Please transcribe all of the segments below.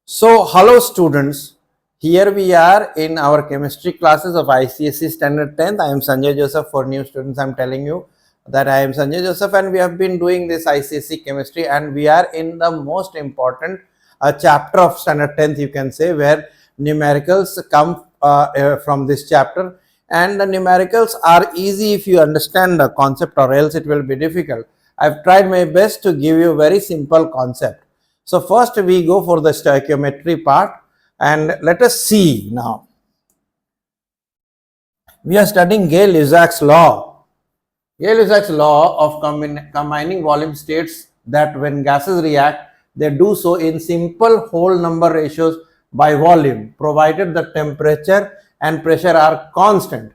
So, hello students. Here we are in our chemistry classes of ICSE Standard 10th. I am Sanjay Joseph. For new students, I am telling you that I am Sanjay Joseph, and we have been doing this ICSE chemistry, and we are in the most important chapter of Standard 10th, you can say, where numericals come from this chapter. And the numericals are easy if you understand the concept, or else it will be difficult. I've tried my best to give you very simple concept. So first we go for the stoichiometry part, and let us see now. We are studying Gay-Lussac's law. Gay-Lussac's law of combining volume states that when gases react, they do so in simple whole number ratios by volume, provided the temperature and pressure are constant.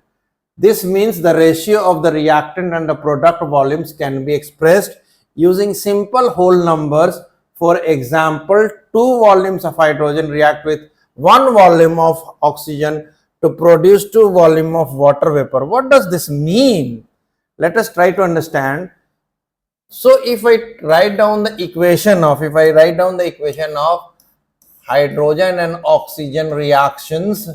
This means the ratio of the reactant and the product volumes can be expressed using simple whole numbers. For example, 2 volumes of hydrogen react with 1 volume of oxygen to produce 2 volume of water vapor. What does this mean? Let us try to understand. So if I write down the equation of hydrogen and oxygen reactions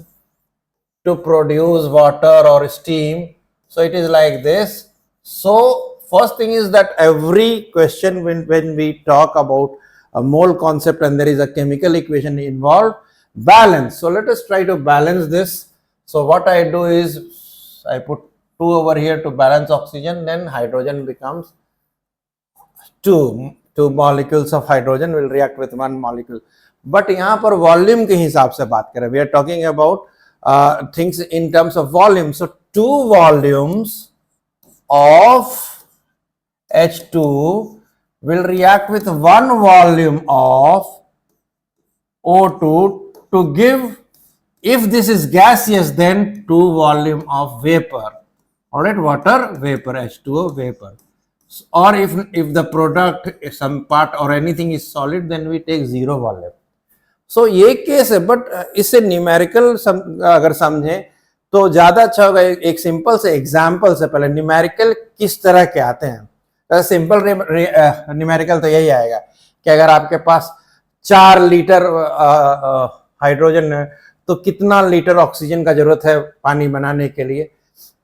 to produce water or steam, so it is like this. So first thing is that every question when we talk about a mole concept and there is a chemical equation involved, balance. So let us try to balance this. So what I do is I put 2 over here to balance oxygen, then hydrogen becomes 2 molecules of hydrogen will react with 1 molecule. But यहाँ पर volume के हिसाब से बात करें, we are talking about things in terms of volume. So 2 volumes of H2 will react with 1 volume of O2 to give, if this is gaseous, then 2 volume of vapor. Alright, water vapor, H2O vapor. Or if the product, some part or anything is solid, then we take 0 volume. So ये case है, but इससे numerical अगर समझें तो ज़्यादा अच्छा होगा. एक सिंपल से एग्जाम्पल से पहले न्यूमेरिकल किस तरह के आते हैं. सिंपल न्यूमेरिकल तो यही आएगा कि अगर आपके पास 4 लीटर हाइड्रोजन है तो कितना लीटर ऑक्सीजन का जरूरत है पानी बनाने के लिए.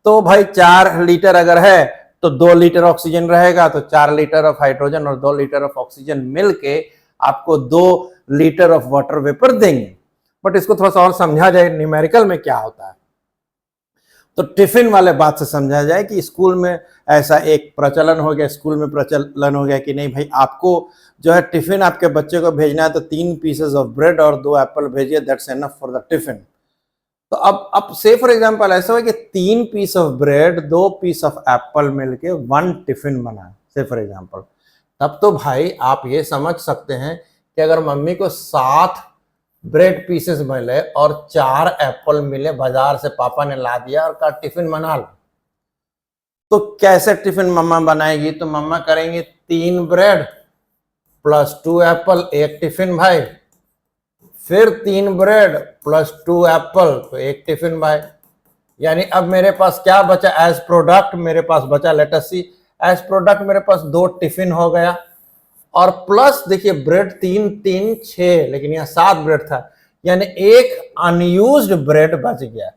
तो भाई 4 लीटर अगर है तो 2 लीटर ऑक्सीजन रहेगा, तो 4 लीटर ऑफ हाइड्रोजन और 2 लीटर ऑफ ऑक्सीजन मिलके आपको 2 लीटर ऑफ वाटर वेपर देंगे. बट इसको थोड़ा सा और समझा जाए न्यूमेरिकल में क्या होता है, तो टिफिन वाले बात से समझा जाए कि स्कूल में ऐसा एक प्रचलन हो गया, स्कूल में प्रचलन हो गया कि नहीं भाई आपको जो है टिफिन आपके बच्चे को भेजना है तो 3 पीसेस ऑफ ब्रेड और 2 एप्पल भेजिए, that's enough for the tiffin. तो अब से फॉर एग्जांपल ऐसा हो कि 3 piece of bread 2 piece of apple मिलके 1 टिफिन बना से फॉर एग्जांपल. तब तो भाई आप ये समझ सकते हैं कि अगर मम्मी को 7 ब्रेड पीसेस मिले और 4 एप्पल मिले, बाजार से पापा ने ला दिया और कहा टिफिन बना लो, तो कैसे टिफिन मम्मा बनाएगी. तो मम्मा करेंगे 3 ब्रेड प्लस 2 एप्पल, 1 टिफिन भाई. फिर 3 ब्रेड प्लस 2 एप्पल, तो 1 टिफिन भाई. यानी अब मेरे पास क्या बचा एज प्रोडक्ट, मेरे पास बचा, लेट अस सी, एज प्रोडक्ट मेरे पास 2 टिफिन हो गया. और प्लस देखिए ब्रेड 3 6, लेकिन यहाँ 7 ब्रेड था, यानी 1 अनयूज्ड ब्रेड बच गया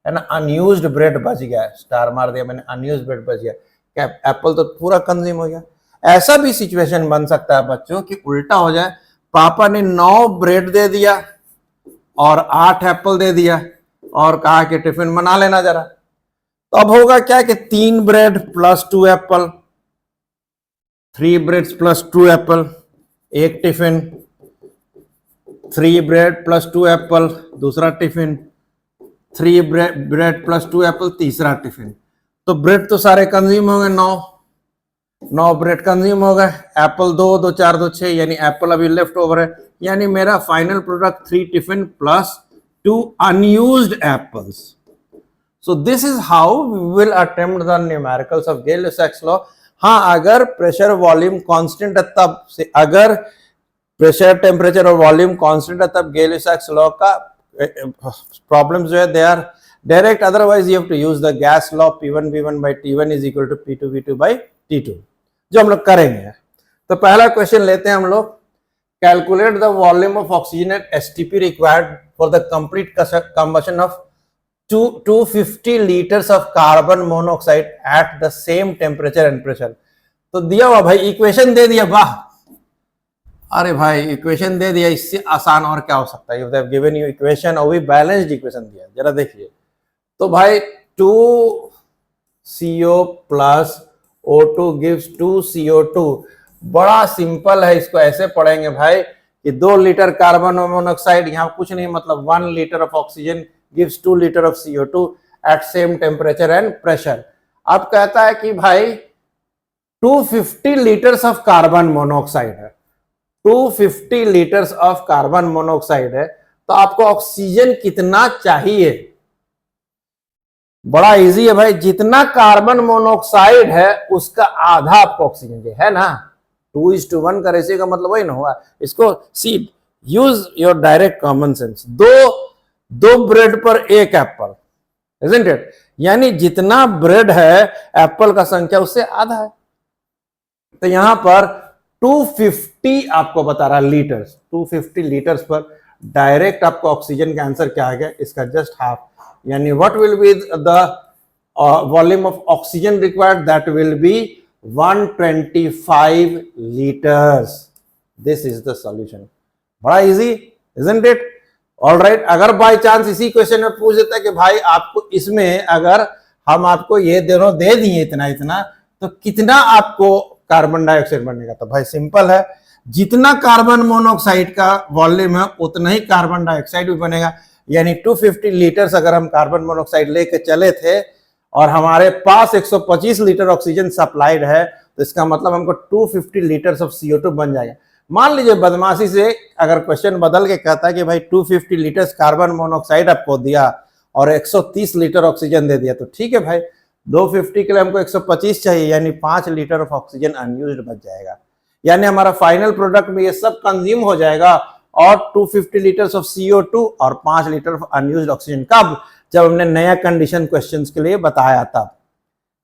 है ना. अनयूज्ड ब्रेड बच गया, स्टार मार दिया मैंने, अनयूज्ड ब्रेड बच गया. क्या एप्पल तो पूरा कंज्यूम हो गया. ऐसा भी सिचुएशन बन सकता है बच्चों कि उल्टा हो जाए, पापा ने 9 ब्रेड दे दिया और 8 एप्पल दे दिया और कहा कि टिफिन बना लेना जरा. तो अब होगा क्या कि 3 bread plus 2 Apple, 3 breads plus 2 Apple, 1 tiffin, 3 bread plus 2 Apple, दूसरा टिफिन, 3 ब्रेड प्लस 2 एप्पल, तीसरा टिफिन. तो ब्रेड तो सारे कंज्यूम हो गए, 9 ब्रेड कंज्यूम हो गए, एप्पल 2 2 4 2 6, यानी एप्पल अभी लेफ्ट ओवर है. यानी मेरा final product 3 tiffin plus 2 unused apples. So this is how we will attempt the numericals of Gay-Lussac's law. हाँ, अगर प्रेशर वॉल्यूम कांस्टेंट है तब से, अगर प्रेशर टेम्परेचर और वॉल्यूम कांस्टेंट है तब Gay-Lussac's लॉ का प्रॉब्लम्स जो है they are direct. Otherwise you have to use the gas law, P1 V1 by T1 is equal to P2 V2 by T2, जो हम लोग करेंगे. तो पहला क्वेश्चन लेते हैं हम लोग calculate the volume of oxygen at STP required for the complete combustion of 250 liters of carbon monoxide at the same temperature and pressure. तो दिया हुआ भाई, इक्वेशन दे दिया, वाह, अरे भाई इक्वेशन दे दिया, इससे आसान और क्या हो सकता है। If given you इक्वेशन और भी बैलेंस्ड इक्वेशन दिया, जरा देखिए। तो भाई 2CO plus O2 gives 2CO2, बड़ा सिंपल है, इसको ऐसे पढ़ेंगे भाई कि 2 लीटर कार्बन मोनोऑक्साइड, यहाँ कुछ नहीं, मतलब 1 litre of oxygen gives 2 litre of CO2 at same temperature and pressure। अब कहता है कि भाई 250 लीटर्स ऑफ कार्बन मोनोऑक्साइड है, 250 लीटर्स ऑफ कार्बन मोनोऑक्साइड है, तो आपको ऑक्सीजन कितना चाहिए? बड़ा इजी है भाई, जितना कार्बन मोनोऑक्साइड है उसका आधा आपको ऑक्सीजन चाहिए, है ना। 2:1 का रेशियो का मतलब वही ना हुआ। इसको see, use your direct common sense. दो ब्रेड पर एक एप्पल, इजंट इट? यानी जितना ब्रेड है एप्पल का संख्या उससे आधा है। तो यहां पर 250 आपको बता रहा है लीटर्स, 250 लीटर्स पर डायरेक्ट आपको ऑक्सीजन का आंसर क्या आ गया, इसका जस्ट हाफ। यानी what will be the volume of oxygen required, that will be 125 litres. This is the solution. बड़ा इजी, इजंट इट? ऑलराइट, अगर बाय चांस इसी क्वेश्चन में पूछ देता है कि भाई आपको इसमें अगर हम आपको ये दोनों दे दिए इतना इतना, तो कितना आपको कार्बन डाइऑक्साइड बनेगा, तो भाई सिंपल है, जितना कार्बन मोनोऑक्साइड का वॉल्यूम है उतना ही कार्बन डाइऑक्साइड भी बनेगा। यानी 250 लीटर्स अगर हम कार्बन मोनोऑक्साइड लेके चले थे और हमारे पास 125 लीटर ऑक्सीजन सप्लाइड है, तो इसका मतलब हमको 250 लीटर्स ऑफ CO2 बन जाएगा। मान लीजिए बदमाशी से अगर क्वेश्चन बदल के कहता है कि भाई 250 लीटर्स कार्बन मोनोऑक्साइड आपको दिया और 130 लीटर ऑक्सीजन दे दिया, तो ठीक है भाई, 250 के लिए हमको 125 चाहिए, यानी 5 लीटर ऑफ ऑक्सीजन अनयूज्ड बच जाएगा। यानी हमारा फाइनल प्रोडक्ट में ये सब कंज्यूम हो जाएगा और 250 लीटर्स ऑफ CO2 और 5 लीटर ऑफ अनयूज्ड ऑक्सीजन। कब? जब हमने नया कंडीशन क्वेश्चंस के लिए बताया तब।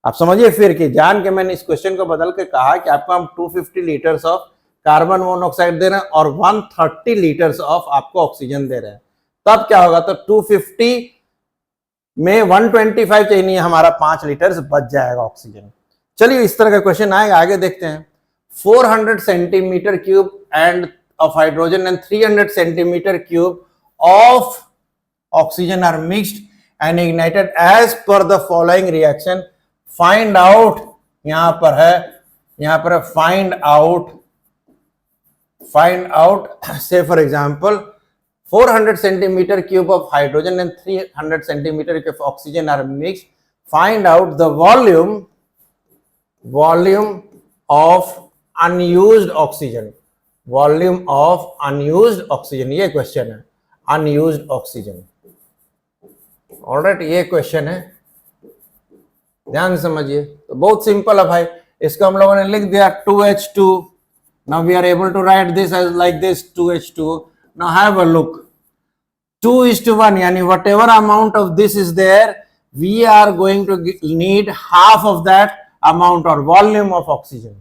आप समझिए फिर कि जान के मैंने इस क्वेश्चन को बदल के कहा कि आपको हम 250 लीटर्स ऑफ कार्बन मोनोऑक्साइड दे रहे हैं और 130 लीटर्स ऑफ आपको ऑक्सीजन दे रहे हैं, तब क्या होगा? तो 250 में 125 चाहिए, हमारा 5 लीटर बच जाएगा ऑक्सीजन। चलिए इस तरह का क्वेश्चन आएगा, आगे देखते हैं। 400 centimetre cube and of hydrogen and 300 centimetre cube of oxygen are mixed and ignited as per the following reaction. Find out, यहां पर है, यहां पर find out say for example 400 centimeter cube of hydrogen and 300 centimeter of oxygen are mixed. Find out the volume of unused oxygen. Volume of unused oxygen, ये question है, unused oxygen. Alright, ये question है, ध्यान से समझिए। तो बहुत simple है भाई, इसको हम लोगों ने लिख दिया 2H2। Now we are able to write this as like this, 2H2. Now have a look, 2:1, यानी whatever amount of this is there, we are going to need half of that amount or volume of oxygen,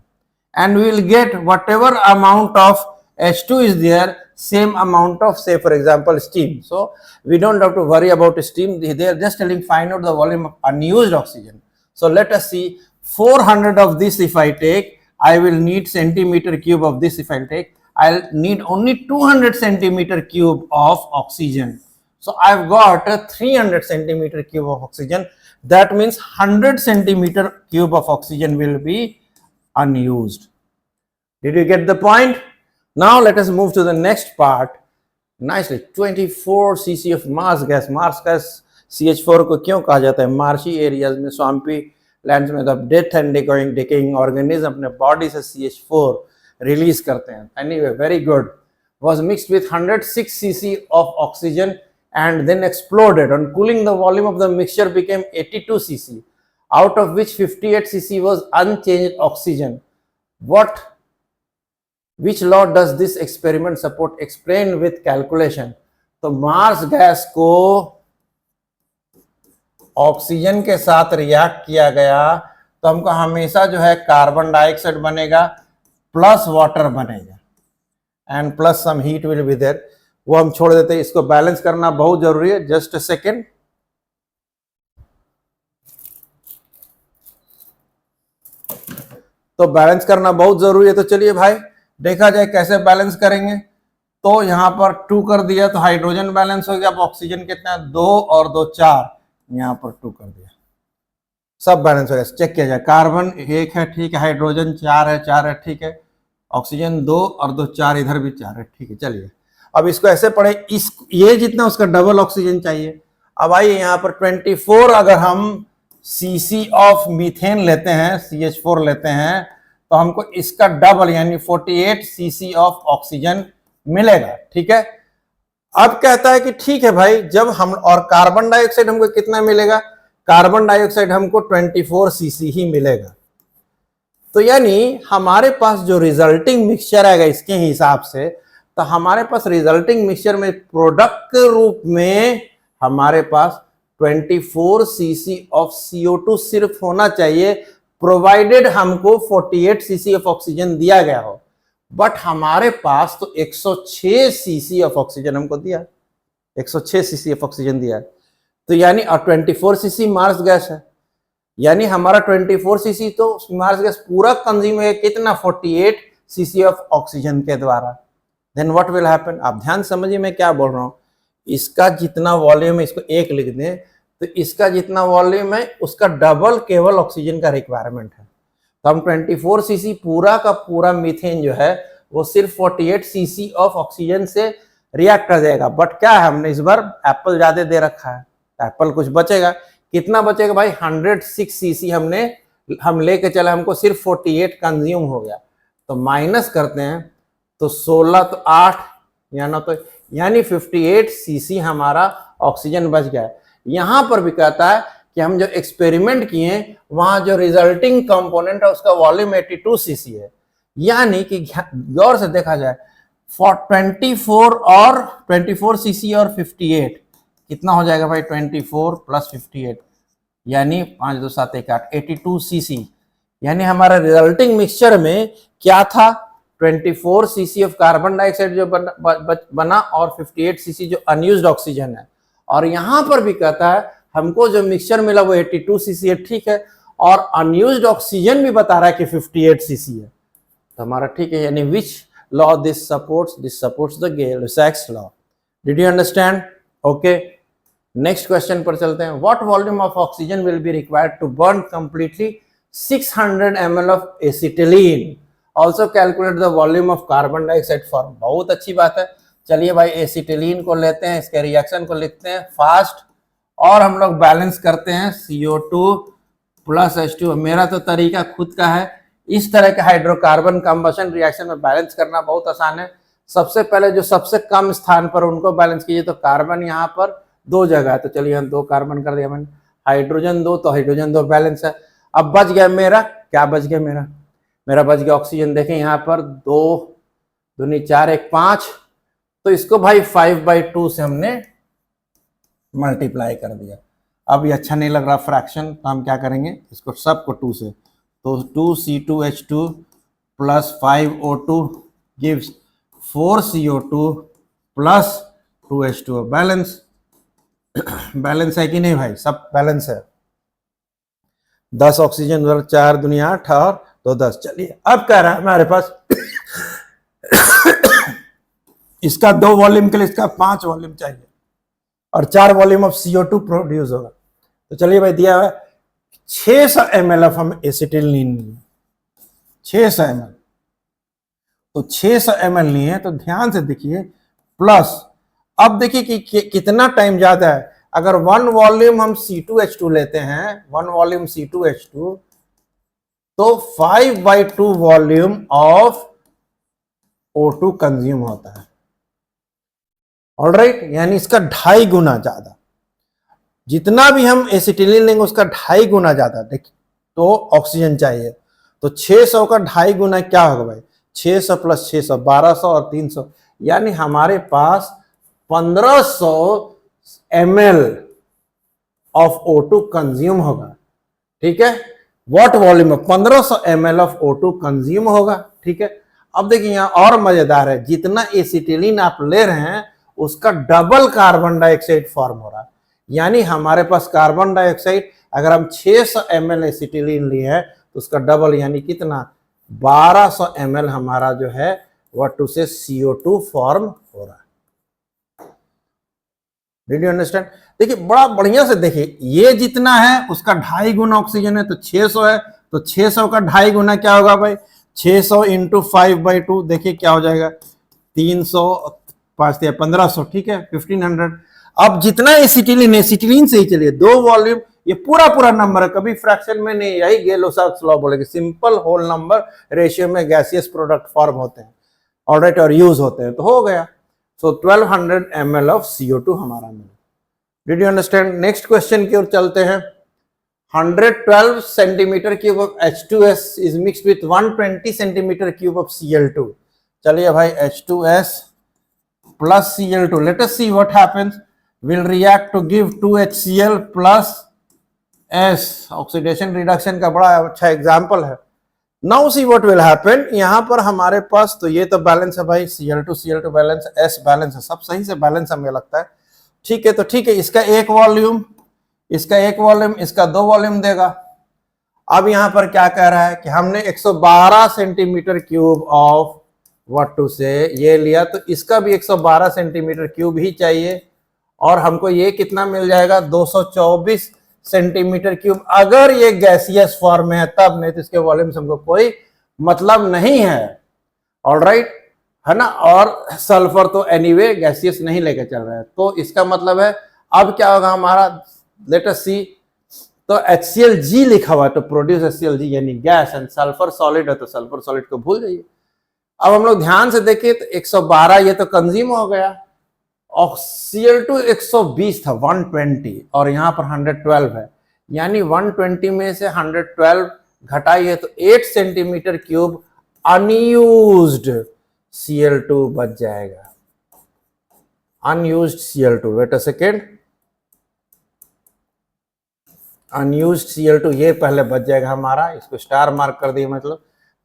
and we will get whatever amount of H2 is there, same amount of, say for example, steam. So we don't have to worry about steam, they are just telling find out the volume of unused oxygen. So let us see, 400 of this if I take, I will need centimeter cube of this if I take, I'll need only 200 centimeter cube of oxygen. So I've got a 300 centimeter cube of oxygen. That means 100 centimeter cube of oxygen will be unused. Did you get the point? Now let us move to the next part. Nicely, 24 cc of Mars gas. Mars gas CH4 को क्यों कहा जाता है? Marshy areas में, स्वाम्पी lands में, तो death and decaying organism अपने body से CH4 रिलीज करते हैं। Anyway, very good. Was mixed with 106 cc of oxygen and then exploded. On cooling, the volume of the mixture became 82 cc, out of which 58 cc was unchanged oxygen. Which law does this experiment support? Explain with calculation. तो marsh gas को oxygen के साथ react किया गया तो हमको हमेशा जो है कार्बन डाइऑक्साइड बनेगा प्लस वाटर बनेगा। And plus some heat will be there, वो हम छोड़ देते हैं। इसको बैलेंस करना बहुत जरूरी है। Just a second. तो बैलेंस करना बहुत जरूरी है। तो चलिए भाई देखा जाए कैसे बैलेंस करेंगे। तो यहां पर 2 कर दिया तो हाइड्रोजन बैलेंस हो गया। अब ऑक्सीजन कितना है, 2 और 2 4, यहां पर 2 कर दिया, सब बैलेंस हो गया। चेक किया जाए, कार्बन 1 है, ठीक है, हाइड्रोजन 4 है, 4 है, ठीक है, ऑक्सीजन 2 और 2 4, इधर भी 4 है, ठीक है। चलिए अब इसको ऐसे पढ़े, इस ये जितना उसका डबल ऑक्सीजन चाहिए। अब आइए यहाँ पर 24 अगर हम सीसी ऑफ मीथेन लेते हैं, CH4 लेते हैं, तो हमको इसका डबल यानी 48 सीसी ऑफ ऑक्सीजन मिलेगा, ठीक है। अब कहता है कि ठीक है भाई, जब हम, और कार्बन डाइऑक्साइड हमको कितना मिलेगा, कार्बन डाइऑक्साइड हमको 24 सीसी ही मिलेगा। तो यानी हमारे पास जो रिजल्टिंग मिक्सचर आएगा इसके हिसाब से, तो हमारे पास रिजल्टिंग मिक्सचर में प्रोडक्ट के रूप में हमारे पास 24 सीसी ऑफ CO2 सिर्फ होना चाहिए, प्रोवाइडेड हमको 48 सीसी ऑफ ऑक्सीजन दिया गया हो। बट हमारे पास तो 106 सीसी ऑफ ऑक्सीजन हमको दिया, 106 सीसी ऑफ ऑक्सीजन दिया। तो यानी 24 सीसी मार्स गैस है, यानी हमारा 24 सीसी तो मार्स गैस पूरा कंज्यूम है कितना, 48 सीसी ऑफ ऑक्सीजन के द्वारा। देन व्हाट विल हैपन, आप ध्यान समझिए मैं क्या बोल रहा हूं। इसका जितना वॉल्यूम है, इसको 1 लिख दें, तो इसका जितना वॉल्यूम है उसका डबल केवल ऑक्सीजन का रिक्वायरमेंट है। तो हम 24 सीसी पूरा का पूरा मीथेन जो है वो सिर्फ 48 सीसी ऑफ ऑक्सीजन से रिएक्ट कर जाएगा। बट क्या है, हमने इस बार एप्पल ज्यादा दे रखा है, एप्पल कुछ बचेगा। कितना बचेगा भाई, 106 सीसी हम लेके चले, हमको सिर्फ 48 कंज्यूम हो गया। तो माइनस करते हैं तो 16 तो 8 या ना, तो यानी 58 सीसी हमारा ऑक्सीजन बच गया। यहां पर भी कहता है कि हम जो एक्सपेरिमेंट किए वहां जो रिजल्टिंग कंपोनेंट है उसका वॉल्यूम 82 सीसी है। यानी कि गौर से देखा जाए, 24 सीसी और 58 कितना हो जाएगा भाई, 24 प्लस 58 यानी 5 2 7 1 8, 82 सीसी। यानी हमारा रिजल्टिंग मिक्सचर में क्या था, 24 सीसी ऑफ कार्बन डाइऑक्साइड जो बना और 58 सीसी जो अनयूज्ड ऑक्सीजन है। और यहां पर भी कहता है हमको जो मिक्सचर मिला वो 82 सीसी है, ठीक है, और अनयूज्ड ऑक्सीजन भी बता रहा है कि 58 सीसी है। तो हमारा ठीक है। यानी which law this supports the Gay Lussac's law. Did you understand? Okay, next question पर चलते हैं। What volume of oxygen will be required to burn completely 600 ml of acetylene, also calculate the volume of carbon dioxide form. बहुत अच्छी बात है। चलिए भाई acetylene को लेते हैं, इसके रिएक्शन को लिखते हैं फास्ट, और हम लोग बैलेंस करते हैं CO2 प्लस H2। मेरा तो तरीका खुद का है, इस तरह के हाइड्रोकार्बन कंबशन रिएक्शन में बैलेंस करना बहुत आसान है। सबसे पहले जो सबसे कम स्थान पर उनको बैलेंस कीजिए। तो कार्बन यहाँ पर 2 जगह है, तो चलिए हम 2 कार्बन कर दिया मैंने, हाइड्रोजन 2, तो हाइड्रोजन 2 बैलेंस है। अब बच गया मेरा, क्या बच गया मेरा बच गया ऑक्सीजन। देखें यहाँ पर 2 दूनी 4 1 5, तो इसको भाई 5/2 से हमने मल्टीप्लाई कर दिया। अब ये अच्छा नहीं लग रहा फ्रैक्शन, तो हम क्या करेंगे, इसको सबको 2 से, तो 2C2H2 plus 5O2 gives 4CO2 plus 2H2। Balance balance है कि नहीं भाई, सब बैलेंस है। 10 ऑक्सीजन उधर, 4 दुनिया 8 और 2 10। चलिए अब कह रहा है हमारे पास इसका 2 वॉल्यूम के लिए इसका 5 वॉल्यूम चाहिए और 4 वॉल्यूम ऑफ CO2 प्रोड्यूस होगा। तो चलिए भाई दिया है 600 ml ऑफ हम एसिटिलीन, 600 ml, तो 600 ml लिए, तो ध्यान से देखिए प्लस। अब देखिए कि कितना टाइम ज्यादा है। अगर 1 वॉल्यूम हम C2H2 लेते हैं, 1 वॉल्यूम C2H2, तो 5/2 वॉल्यूम ऑफ O2 कंज्यूम होता है। ऑलराइट, यानी इसका 2.5 गुना ज्यादा, जितना भी हम एसिटिलीन लेंगे उसका 2.5 गुना ज्यादा देखिए तो ऑक्सीजन चाहिए। तो 600 का 2.5 गुना क्या होगा भाई, 600 प्लस 600 1200 और 300, यानी हमारे पास 1500 ml ऑफ O2 कंज्यूम होगा, ठीक है। व्हाट वॉल्यूम है, 1500 ml ऑफ O2 कंज्यूम होगा, ठीक है। अब देखिए यहाँ और मजेदार है, जितना एसिटिलीन आप ले रहे हैं उसका डबल कार्बन डाइऑक्साइड फॉर्म हो रहा है। यानी हमारे पास कार्बन डाइऑक्साइड अगर हम 600 ml एसिटिलीन लिए हैं तो उसका डबल यानी कितना 1200 ml हमारा जो है व्हाट टू से CO2 फॉर्म हो रहा है। Did you understand? देखिए बड़ा बढ़िया से देखिए, ये जितना है उसका 2.5 गुना ऑक्सीजन है, तो 600 है तो 600 का 2.5 गुना क्या होगा भाई, 600 इंटू 5/2, देखिए क्या हो जाएगा 300, 5 या 1500, ठीक है 1500। अब जितना एसिटिलीन से ही चलिए 2 वॉल्यूम, ये पूरा नंबर है, कभी फ्रैक्शन में नहीं, यही गेलो-साल्स लॉ बोलेगा, सिंपल होल नंबर रेशियो में गैसियस प्रोडक्ट फॉर्म होते हैं, ऑलराइट, और यूज होते हैं, तो हो गया। सो 1200 ml ऑफ CO2 हमारा मिला। Did you understand? Next question की ओर चलते हैं। 112 centimetre cube of H2S is mixed with 120 centimetre cube of Cl2। चलिए भाई, H2S plus Cl2, let us see what happens, will react to give 2HCl plus S। Oxidation reduction का बड़ा अच्छा example है। Now see what will happen, यहां पर हमारे पास तो ये तो बैलेंस है भाई, Cl2 बैलेंस, S बैलेंस है, सब सही से बैलेंस हमें लगता है, ठीक है। तो ठीक है, इसका एक वॉल्यूम, इसका 2 वॉल्यूम देगा। अब यहां पर क्या कह रहा है कि हमने 112 centimetre cube of what to say ये लिया, तो इसका भी 112 सेंटीमीटर क्यूब ही चाहिए, और हमको ये कितना मिल जाएगा 224 सेंटीमीटर क्यूब, अगर ये गैसियस फॉर्म में है तब, नहीं तो इसके वॉल्यूम से हमको कोई मतलब नहीं है, ऑलराइट, है ना। और सल्फर तो एनीवे गैसियस नहीं लेके चल रहा है, तो इसका मतलब है अब क्या होगा हमारा, लेट अस सी, तो HClG लिखा हुआ है तो प्रोड्यूस HClG यानी गैस, एंड सल्फर सॉलिड है तो सल्फर सॉलिड को भूल जाइए। अब हम लोग ध्यान से देखें तो 112 ये तो कंज्यूम हो गया, और Cl2 120 था, 120, और यहाँ पर 112 है, यानी 120 में से 112 घटाइए तो 8 सेंटीमीटर क्यूब अनयूज्ड Cl2 बच जाएगा। Unused Cl2, wait a second, unused Cl2 ये पहले बच जाएगा हमारा, इसको स्टार मार्क कर दिए मतलब,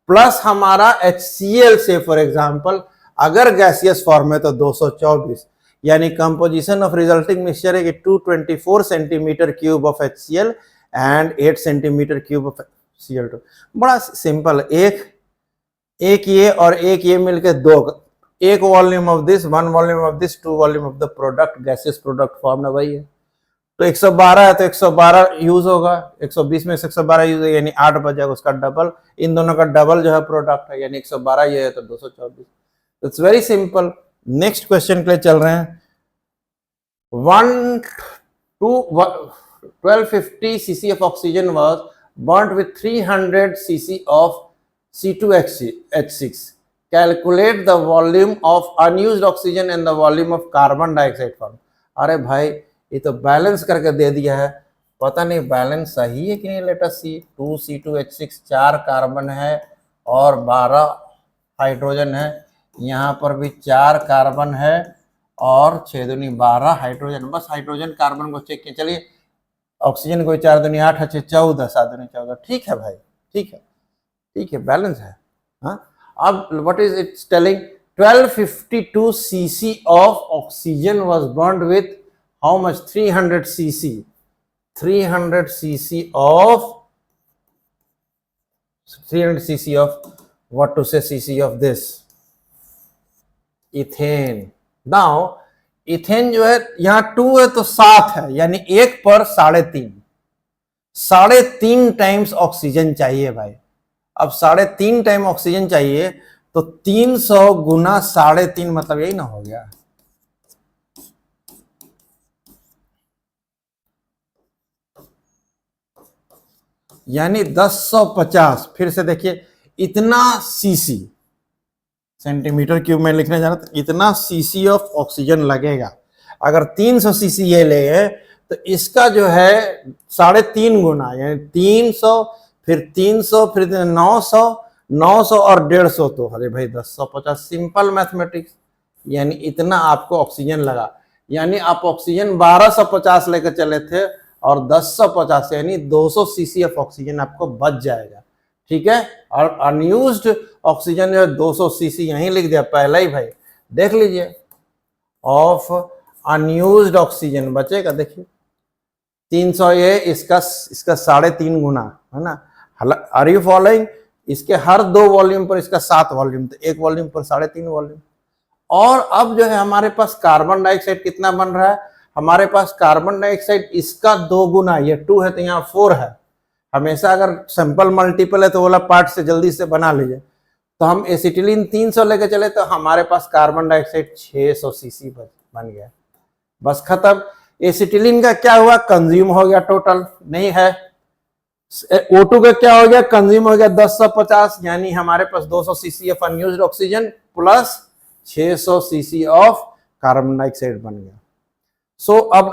प्लस हमारा HCl से फॉर एग्जांपल अगर गैसियस फॉर्म है तो 224, यानी कंपोजिशन ऑफ रिजल्टिंग मिक्सचर है कि 224 centimetre cube of HCl and 8 centimetre cube of Cl2। बड़ा सिंपल, एक ये और एक ये मिलके 2, एक volume of this, 1 volume of this, 2 volume of the product, gaseous product form ना वही है। तो 112 है तो 112 यूज होगा, 120 में से 112 यूज है, यानी 8 बच जाएगा, उसका डबल, इन दोनों का डबल जो है प्रोडक्ट है, यानी 112 ये है तो 224। It's very simple. Next question के लिए चल रहे हैं। 1250 cc of oxygen was burnt with 300 cc of C2H6. Calculate the volume of unused oxygen and the volume of carbon dioxide form। अरे भाई ये तो बैलेंस करके दे दिया है, पता नहीं बैलेंस सही है कि नहीं। लेट अस सी, 2C2H6, 4 कार्बन है और 12 हाइड्रोजन है, यहाँ पर भी 4 कार्बन है और 6 दूनी 12 हाइड्रोजन, बस हाइड्रोजन कार्बन को चेक किए, चलिए ऑक्सीजन को 4 दूनी 8, 6 14, 7 दूनी 14, ठीक है भाई, ठीक है बैलेंस है। हाँ, अब what is it's telling, 1252 cc of oxygen was burned with how much, 300 cc, 300 cc of what to say cc of this ethane. Now ethane जो है यहां 2 है तो 7 है, यानी 1 पर 3.5 टाइम्स ऑक्सीजन चाहिए भाई। अब 3.5 टाइम ऑक्सीजन चाहिए तो 300 गुना 3.5 मतलब यही ना हो गया, यानी 1050। फिर से देखिए, इतना सीसी, सेंटीमीटर क्यूब में लिखने जा रहा था, इतना सीसी ऑफ ऑक्सीजन लगेगा। अगर 300 सीसी ये ले तो इसका जो है 3.5 गुना, यानी 300, फिर 300, फिर 900, 900 और 150, तो अरे भाई 1050, सिंपल मैथमेटिक्स, यानी इतना आपको ऑक्सीजन लगा। यानी आप ऑक्सीजन 1250 लेकर चले थे और 1050 यानी 200 सीसी ऑफ ऑक्सीजन आपको बच जाएगा, ठीक है। और अनयूज्ड ऑक्सीजन जो है 200 सीसी यहीं लिख दिया पहला ही भाई, देख लीजिए। ऑफ अनयूज्ड ऑक्सीजन बचेगा, देखिए 300, ये इसका 3.5 गुना है ना। Are you following? इसके हर 2 वॉल्यूम पर इसका 7 वॉल्यूम, तो 1 वॉल्यूम पर 3.5 वॉल्यूम। और अब जो है हमारे पास कार्बन डाइऑक्साइड कितना बन रहा है, हमारे पास कार्बन डाइऑक्साइड इसका 2 गुना, ये 2 है तो यहाँ 4 है। हमेशा अगर सिंपल मल्टीपल है तो वाला पार्ट से जल्दी से बना लीजिए। तो हम एसिटिलीन 300 लेके चले तो हमारे पास कार्बन डाइऑक्साइड 600 सीसी बन गया, बस खत्म। एसिटिलीन का क्या हुआ, कंज्यूम हो गया टोटल, नहीं है। O2 का क्या हो गया, कंज्यूम हो गया 1050, यानी हमारे पास 200 CC of unused oxygen plus 600 CC of carbon dioxide बन गया। सो अब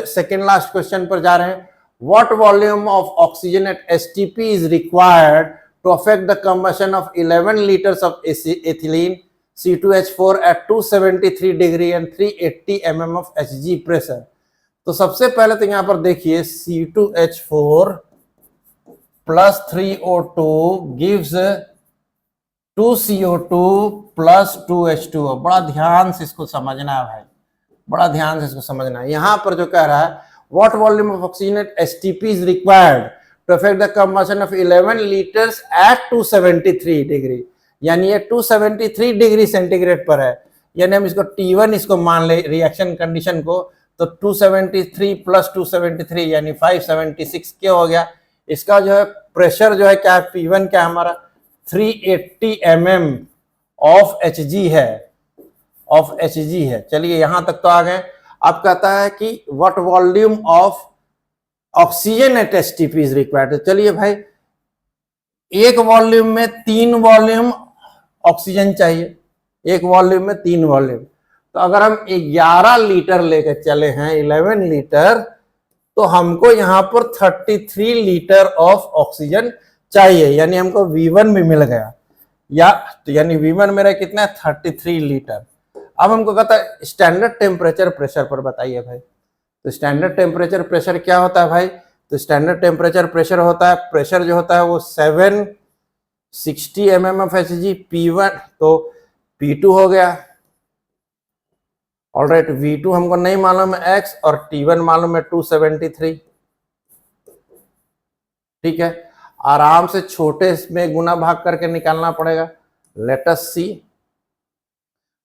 सेकेंड लास्ट क्वेश्चन पर जा रहे हैं। What volume of oxygen at STP is required to affect the combustion of 11 litres of ethylene C2H4 at 273 degree and 380 mm of Hg pressure. तो सबसे पहले तो यहां पर देखिए C2H4 plus 3O2 gives 2CO2 plus 2H2O। बड़ा ध्यान से इसको समझना है भाई, बड़ा ध्यान से इसको समझना है। यहां पर जो कह रहा है what volume of oxygen at STP is required to affect the combustion of 11 litres at 273 degree, यानी ये 273 डिग्री सेंटीग्रेड पर है, यानी हम इसको T1 इसको मान ले रिएक्शन कंडीशन को, तो 273 प्लस 273 यानी 576 क्या हो गया। इसका जो है प्रेशर जो है क्या है, P1 क्या हमारा 380 mm ऑफ Hg है, ऑफ Hg है। चलिए यहां तक तो आ गए। अब कहता है कि what volume of oxygen at STP is required. चलिए भाई, एक वॉल्यूम में 3 वॉल्यूम ऑक्सीजन चाहिए, एक वॉल्यूम में 3 वॉल्यूम। तो अगर हम 11 लीटर लेकर चले हैं, 11 लीटर, तो हमको यहां पर 33 लीटर ऑफ ऑक्सीजन चाहिए, यानी हमको V1 भी मिल गया, यानी V1 मेरा कितना है 33 लीटर। अब हमको कहता है स्टैंडर्ड टेम्परेचर प्रेशर पर बताइए भाई। तो स्टैंडर्ड टेम्परेचर प्रेशर क्या होता है भाई, तो स्टैंडर्ड टेम्परेचर प्रेशर होता है, प्रेशर जो होता है वो 760 mm ऑफ Hg। P1 तो P2 हो गया, ऑलराइट। V2 हमको नहीं मालूम है x, और T1 मालूम है 273, ठीक है। आराम से छोटे में गुना भाग करके निकालना पड़ेगा। लेट अस सी।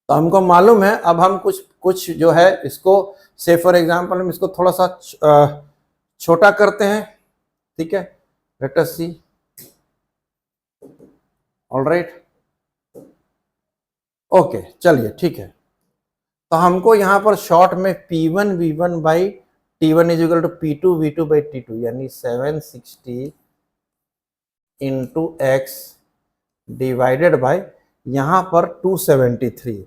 तो हमको मालूम है, अब हम कुछ जो है इसको से फॉर एग्जांपल हम इसको थोड़ा सा छोटा करते हैं, ठीक है। लेट अस सी, ऑलराइट, ओके, चलिए ठीक है। तो हमको यहाँ पर शॉर्ट में P1 V1 by T1 is equal to P2 V2 by T2, यानी 760 इंटू x डिवाइडेड बाई यहाँ पर 273।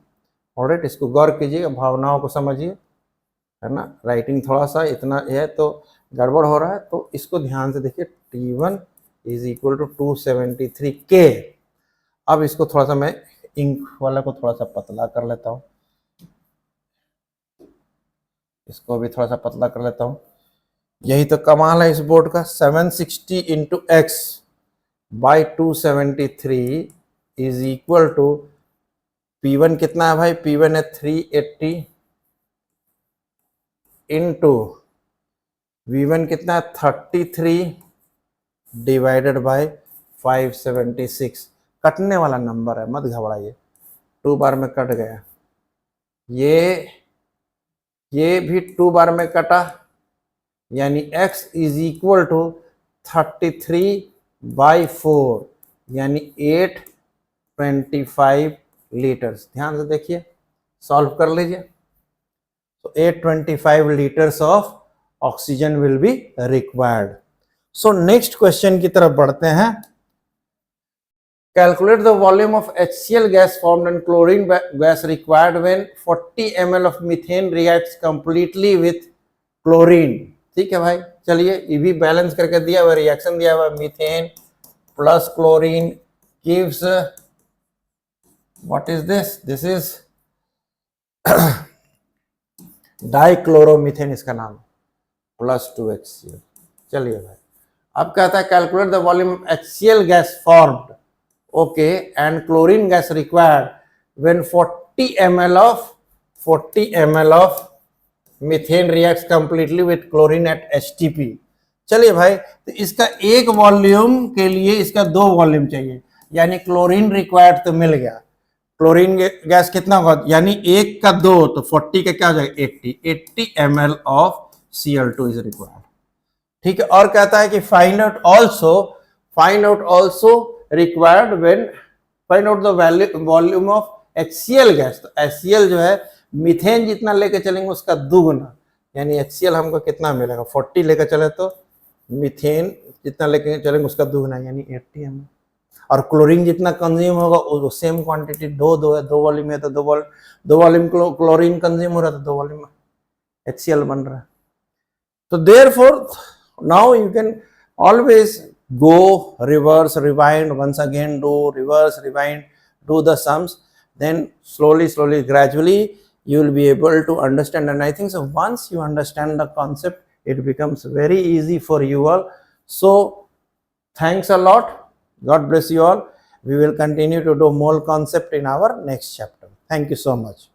ऑलराइट, इसको गौर कीजिएगा, भावनाओं को समझिए, है ना। राइटिंग थोड़ा सा इतना है तो गड़बड़ हो रहा है, तो इसको ध्यान से देखिए। T1 is equal to 273 K। अब इसको थोड़ा सा मैं इंक वाला को थोड़ा सा पतला कर लेता हूँ, इसको भी थोड़ा सा पतला कर लेता हूँ। यही तो कमाल है इस बोर्ड का। 760 into x by 273 is equal to P1 कितना है भाई, P1 है 380 इंटू V1 कितना है 33 डिवाइडेड बाई 576। कटने वाला नंबर है, मत घबराइए, 2 बार में कट गया। ये भी 2 बार में कटा, यानी x is equal to 33 by 4, यानी 825 लीटर्स। ध्यान से देखिए, सॉल्व कर लीजिए। तो 825 litres of oxygen will be required. So next question की तरफ बढ़ते हैं। Calculate the volume of HCl gas formed and chlorine gas required when 40 ml of methane reacts completely with chlorine। ठीक है भाई, चलिए ये भी बैलेंस करके दिया हुआ, रिएक्शन दिया हुआ, methane plus chlorine gives what is this is dichloromethane इसका नाम, प्लस 2HCl। चलिए भाई, अब कहता है calculate the volume HCl gas formed, okay, and chlorine gas required when 40 ml of methane reacts completely with chlorine at HTP। चलिए भाई, तो इसका एक वॉल्यूम के लिए इसका 2 वॉल्यूम चाहिए, यानी क्लोरीन रिक्वायर्ड तो मिल गया। क्लोरीन गैस कितना होगा, यानी एक का 2 तो 40 का क्या हो जाएगा 80 ml of Cl2 is required. ठीक है, और कहता है कि find out also required when find out the volume of HCl gas. तो HCl जो है मीथेन जितना लेके चलेंगे उसका दुगुना, यानी HCl हमको कितना मिलेगा 40 लेकर चले तो मीथेन जितना लेके चलेंगे उसका दुगुना यानी 80 ml। और क्लोरीन जितना कंज्यूम होगा वो सेम क्वांटिटी, दो वॉल्यूम है तो दो वॉल्यूम क्लोरीन कंज्यूम हो रहा है तो 2 वॉल्यूम HCl बन रहा है। तो therefore now you can always go reverse rewind, once again do reverse rewind, do the sums, then slowly gradually you will be able to understand. And I think so once you understand the concept it becomes very easy for you all. So thanks a lot, God bless you all. We will continue to do more concept in our next chapter. Thank you so much.